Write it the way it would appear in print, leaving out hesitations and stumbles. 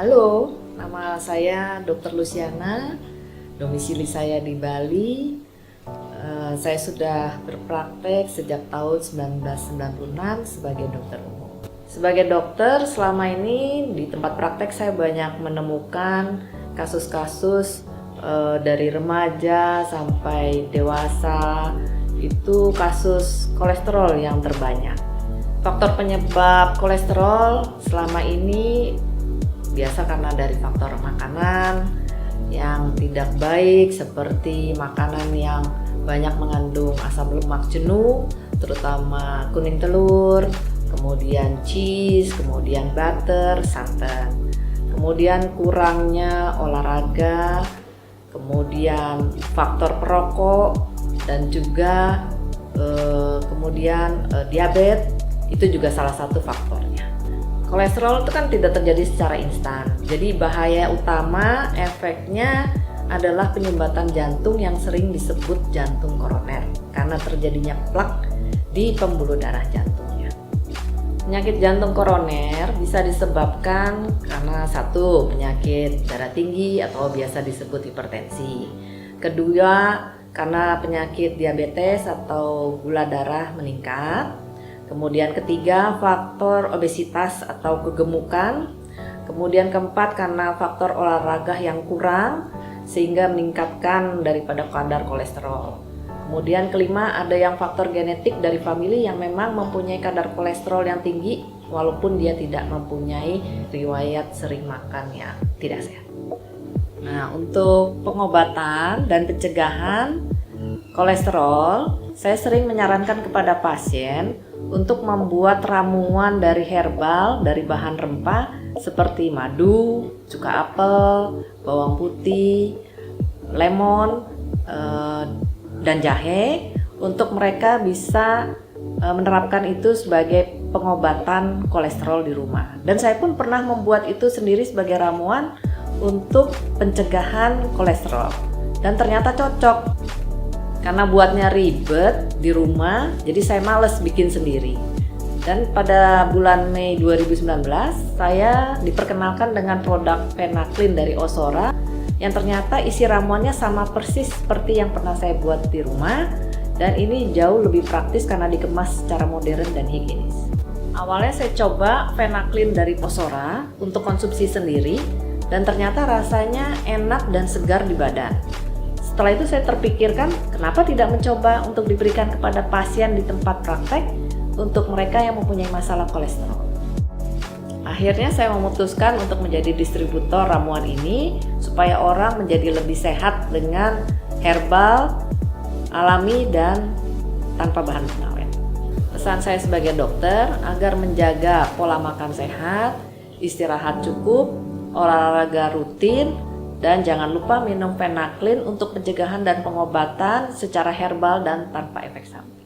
Halo, nama saya Dr. Luciana, domisili saya di Bali. Saya sudah berpraktek sejak tahun 1996 sebagai dokter umum. Sebagai dokter, selama ini di tempat praktek saya banyak menemukan kasus-kasus dari remaja sampai dewasa, itu kasus kolesterol yang terbanyak. Faktor penyebab kolesterol selama ini biasa karena dari faktor makanan yang tidak baik, seperti makanan yang banyak mengandung asam lemak jenuh, terutama kuning telur, kemudian cheese, kemudian butter, santan, kemudian kurangnya olahraga, kemudian faktor perokok, dan juga kemudian diabetes, itu juga salah satu faktornya. Kolesterol itu kan tidak terjadi secara instan, jadi bahaya utama efeknya adalah penyumbatan jantung yang sering disebut jantung koroner karena terjadinya plak di pembuluh darah jantungnya. Penyakit jantung koroner bisa disebabkan karena satu, penyakit darah tinggi atau biasa disebut hipertensi. Kedua, karena penyakit diabetes atau gula darah meningkat. Kemudian ketiga, faktor obesitas atau kegemukan. Kemudian keempat, karena faktor olahraga yang kurang sehingga meningkatkan daripada kadar kolesterol. Kemudian kelima, ada yang faktor genetik dari famili yang memang mempunyai kadar kolesterol yang tinggi walaupun dia tidak mempunyai riwayat sering makan yang tidak sehat. Nah, untuk pengobatan dan pencegahan kolesterol, saya sering menyarankan kepada pasien untuk membuat ramuan dari herbal, dari bahan rempah seperti madu, cuka apel, bawang putih, lemon, dan jahe, untuk mereka bisa menerapkan itu sebagai pengobatan kolesterol di rumah. Dan saya pun pernah membuat itu sendiri sebagai ramuan untuk pencegahan kolesterol, dan ternyata cocok. Karena buatnya ribet di rumah, jadi saya males bikin sendiri. Dan pada bulan Mei 2019, saya diperkenalkan dengan produk Phenaklin dari Ozora yang ternyata isi ramuannya sama persis seperti yang pernah saya buat di rumah, dan ini jauh lebih praktis karena dikemas secara modern dan higienis. Awalnya saya coba Phenaklin dari Ozora untuk konsumsi sendiri, dan ternyata rasanya enak dan segar di badan. Setelah itu saya terpikirkan, kenapa tidak mencoba untuk diberikan kepada pasien di tempat praktek untuk mereka yang mempunyai masalah kolesterol. Akhirnya saya memutuskan untuk menjadi distributor ramuan ini supaya orang menjadi lebih sehat dengan herbal, alami, dan tanpa bahan pengawet. Pesan saya sebagai dokter agar menjaga pola makan sehat, istirahat cukup, olahraga rutin, dan jangan lupa minum Phenaklin untuk pencegahan dan pengobatan secara herbal dan tanpa efek samping.